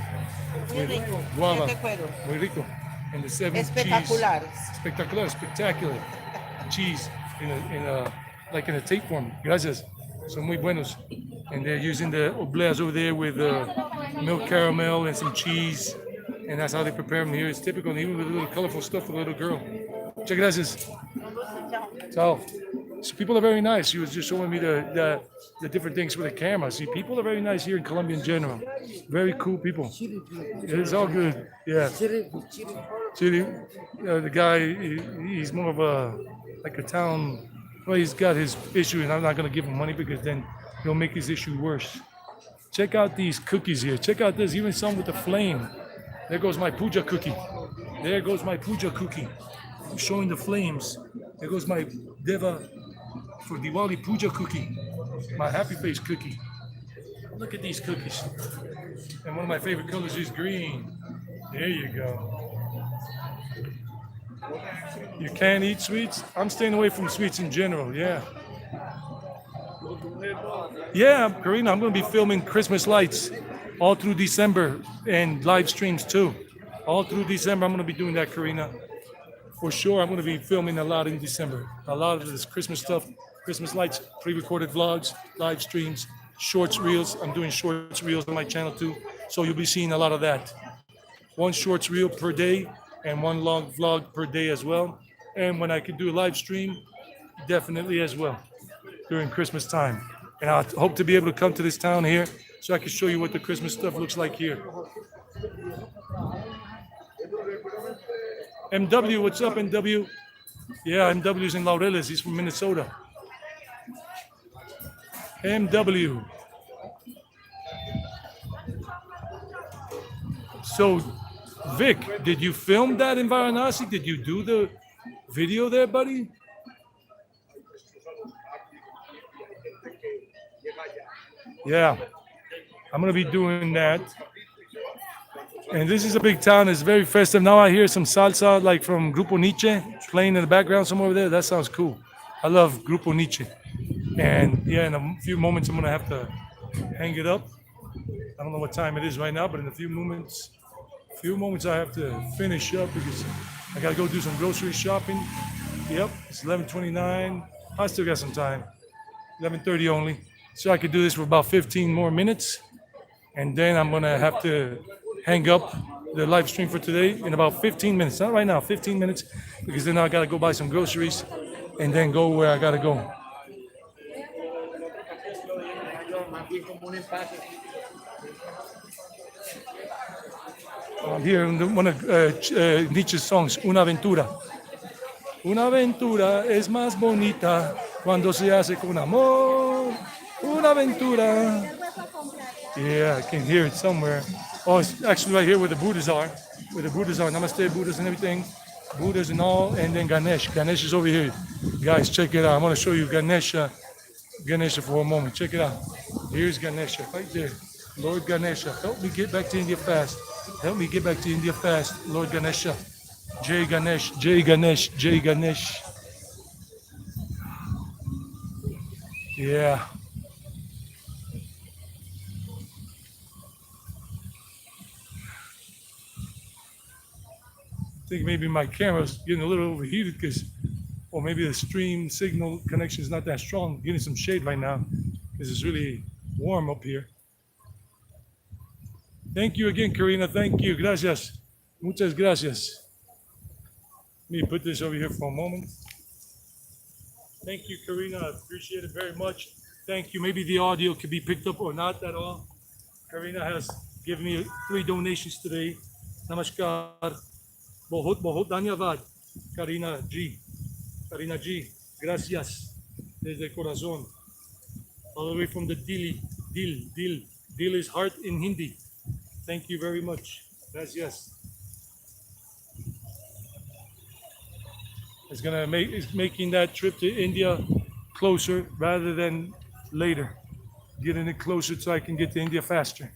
with guava, muy rico. And the seven
Espectacular.
cheese, spectacular cheese in a like in a tape form. Gracias, son muy buenos. And they're using the obleas over there with milk caramel and some cheese. And that's how they prepare them here. It's typical, and even with a little colorful stuff for the little girl. Muchas gracias. Ciao. So people are very nice. She was just showing me the different things with the camera. See, people are very nice here in Colombia in general. Very cool people. It's all good. Yeah. Chile, the guy, he's more of a like a town. Well, he's got his issue, and I'm not gonna give him money because then he'll make his issue worse. Check out these cookies here. Check out this, even some with the flame. There goes my puja cookie. There goes my puja cookie. Showing the flames. There goes my Deva for Diwali puja cookie. My happy face cookie. Look at these cookies. And one of my favorite colors is green. There you go. You can't eat sweets? I'm staying away from sweets in general, yeah. Yeah, Karina, I'm going to be filming Christmas lights all through December and live streams too. All through December, I'm going to be doing that, Karina. For sure, I'm going to be filming a lot in December. A lot of this Christmas stuff, Christmas lights, pre-recorded vlogs, live streams, shorts, reels. I'm doing shorts, reels on my channel too. So you'll be seeing a lot of that. One shorts reel per day and one long vlog per day as well. And when I can do a live stream, definitely as well during Christmas time. And I hope to be able to come to this town here so I can show you what the Christmas stuff looks like here. MW, what's up, MW? Yeah, MW's in Laureles. He's from Minnesota. MW. So, Vic, did you film that in Varanasi? Did you do the video there, buddy? Yeah, I'm gonna be doing that. And this is a big town. It's very festive. Now I hear some salsa like from Grupo Nietzsche playing in the background somewhere over there. That sounds cool. I love Grupo Nietzsche. And yeah, in a few moments I'm gonna have to hang it up. I don't know what time it is right now, but in a few moments I have to finish up because I gotta go do some grocery shopping. Yep, it's 11:29. I still got some time. 11:30 only. So I could do this for about 15 more minutes. And then I'm gonna have to hang up the live stream for today in about 15 minutes. Not right now, 15 minutes, because then I gotta go buy some groceries and then go where I gotta go. I'm here in one of Nietzsche's songs, Una aventura. Una aventura es más bonita cuando se hace con amor. Una aventura. Yeah, I can hear it somewhere. Oh, it's actually right here where the Buddhas are. Where the Buddhas are. Namaste Buddhas and everything. Buddhas and all. And then Ganesh. Ganesh is over here. Guys, check it out. I'm going to show you Ganesha for a moment. Check it out. Here's Ganesha right there. Lord Ganesha, help me get back to India fast. Help me get back to India fast. Lord Ganesha. Jai Ganesh, Jai Ganesh, Jai Ganesh. Yeah. I think maybe my camera's getting a little overheated because, or maybe the stream signal connection is not that strong. I'm getting some shade right now because it's really warm up here. Thank you again, Karina. Thank you. Gracias. Muchas gracias. Let me put this over here for a moment. Thank you, Karina. I appreciate it very much. Thank you. Maybe the audio could be picked up or not at all. Karina has given me 3 donations today. Namaskar. Bahut bahut dhanyavad. Karina G. Karina G. Gracias. Desde el corazón. All the way from the Dil. Dil is heart in Hindi. Thank you very much. Gracias. It's making that trip to India closer rather than later. Getting it closer so I can get to India faster.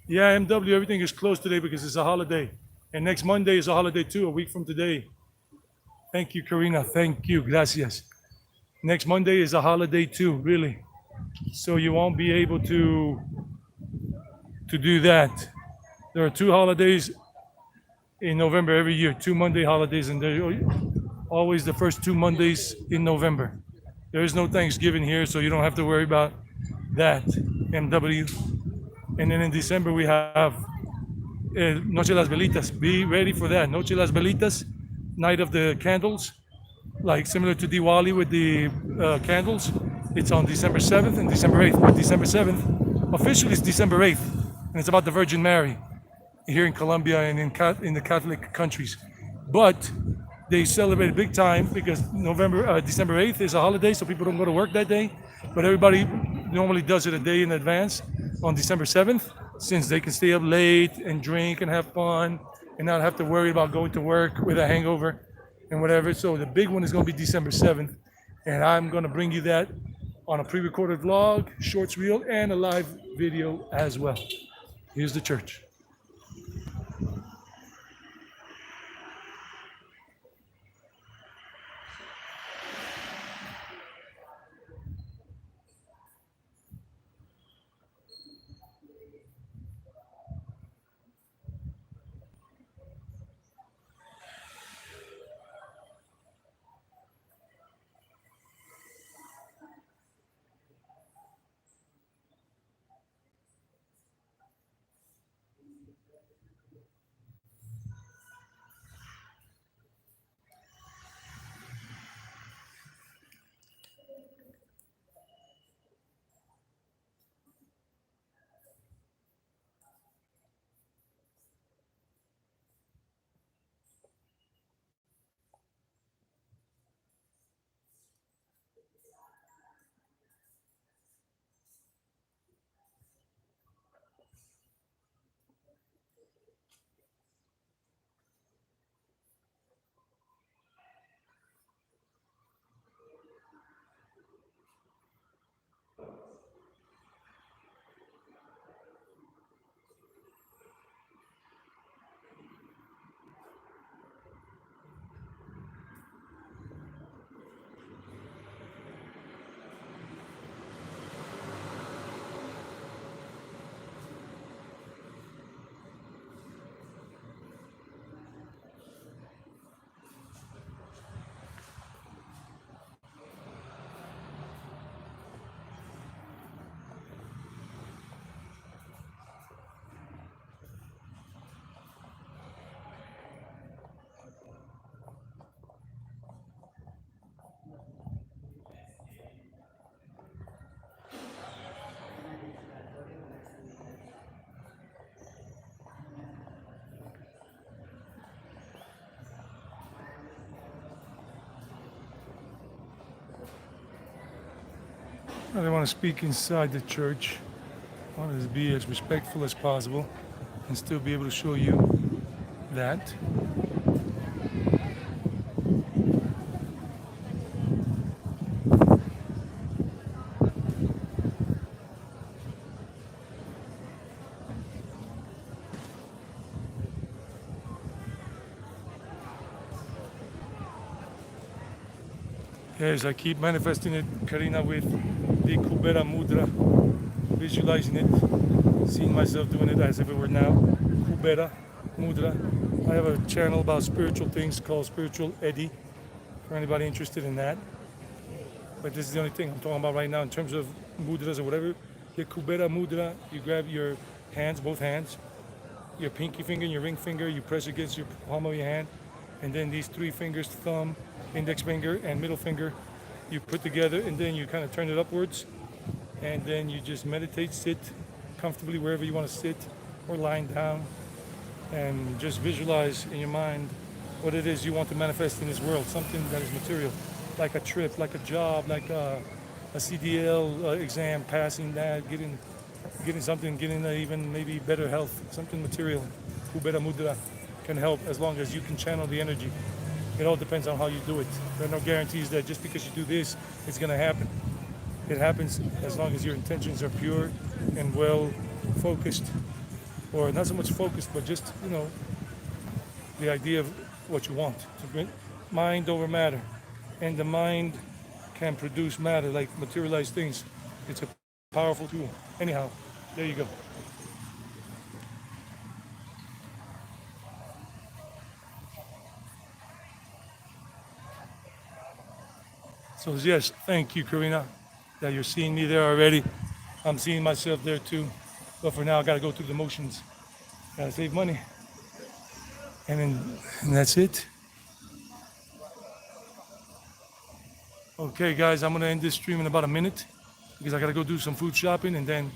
Yeah, MW, everything is closed today because it's a holiday. And next Monday is a holiday too, a week from today. Thank you, Karina. Thank you. Gracias. Next Monday is a holiday too, really. So you won't be able to do that. There are 2 holidays in November every year, 2 Monday holidays, and they're always the first 2 Mondays in November. There is no Thanksgiving here, so you don't have to worry about that, MW. And then in December we have Noche de las Velitas. Be ready for that. Noche de las Velitas, Night of the Candles, like similar to Diwali with the candles. It's on December 7th and December 8th. But December 7th, officially it's December 8th, and it's about the Virgin Mary here in Colombia and in the Catholic countries. But they celebrate big time because December 8th is a holiday, so people don't go to work that day. But everybody normally does it a day in advance on December 7th, since they can stay up late and drink and have fun and not have to worry about going to work with a hangover and whatever. So the big one is going to be December 7th, and I'm going to bring you that on a pre-recorded vlog, shorts reel, and a live video as well. Here's the church. I don't want to speak inside the church. I want to be as respectful as possible and still be able to show you that. Yes, I keep manifesting it, Karina, with the Kubera Mudra, visualizing it, seeing myself doing it as if it were now. Kubera Mudra. I have a channel about spiritual things called Spiritual Eddie, for anybody interested in that. But this is the only thing I'm talking about right now in terms of mudras or whatever. The Kubera Mudra, you grab your hands, both hands, your pinky finger and your ring finger, you press against your palm of your hand, and then these three fingers, thumb, index finger, and middle finger, you put together, and then you kind of turn it upwards, and then you just meditate, sit comfortably wherever you want to sit, or lying down, and just visualize in your mind what it is you want to manifest in this world, something that is material, like a trip, like a job, like a CDL exam, passing that, getting something, getting even maybe better health, something material. Kubera Mudra can help as long as you can channel the energy. It all depends on how you do it. There are no guarantees that just because you do this, it's going to happen. It happens as long as your intentions are pure and well focused, or not so much focused, but just, the idea of what you want. Mind over matter. And the mind can produce matter, like materialized things. It's a powerful tool. Anyhow, there you go. So yes, thank you, Karina, that you're seeing me there already. I'm seeing myself there too. But for now, I gotta go through the motions. Gotta save money. And that's it. Okay, guys, I'm gonna end this stream in about a minute because I gotta go do some food shopping and then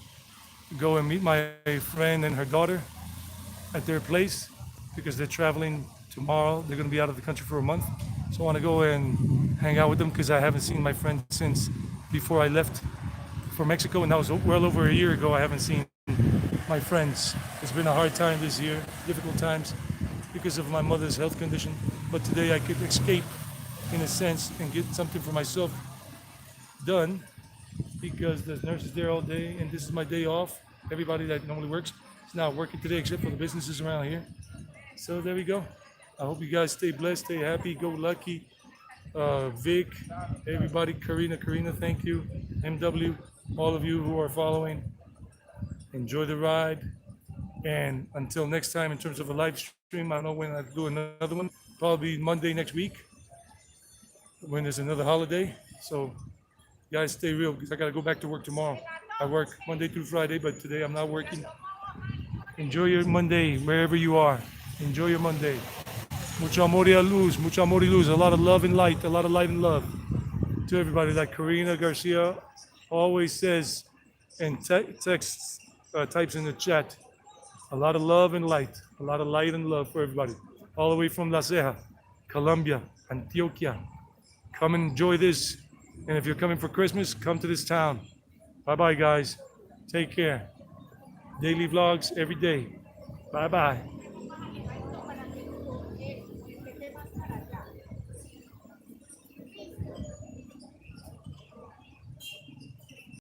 go and meet my friend and her daughter at their place because they're traveling tomorrow. They're gonna be out of the country for a month. So I wanna go and hang out with them because I haven't seen my friend since before I left for Mexico, and that was well over a year ago. I haven't seen my friends. It's been a hard time this year, difficult times because of my mother's health condition. But today I could escape in a sense and get something for myself done because the nurse is there all day and this is my day off. Everybody that normally works is now working today except for the businesses around here. So there we go. I hope you guys stay blessed, stay happy, go lucky. Vic, everybody, Karina, thank you. MW, all of you who are following, enjoy the ride. And until next time, in terms of a live stream, I don't know when I'll do another one. Probably Monday next week when there's another holiday. So, guys, stay real because I got to go back to work tomorrow. I work Monday through Friday, but today I'm not working. Enjoy your Monday wherever you are. Enjoy your Monday. Mucho amor y luz, mucho amor y luz. A lot of love and light, a lot of light and love to everybody. Like Karina Garcia always says and texts, types in the chat. A lot of love and light, a lot of light and love for everybody. All the way from La Ceja, Colombia, Antioquia. Come and enjoy this. And if you're coming for Christmas, come to this town. Bye-bye, guys. Take care. Daily vlogs every day. Bye-bye.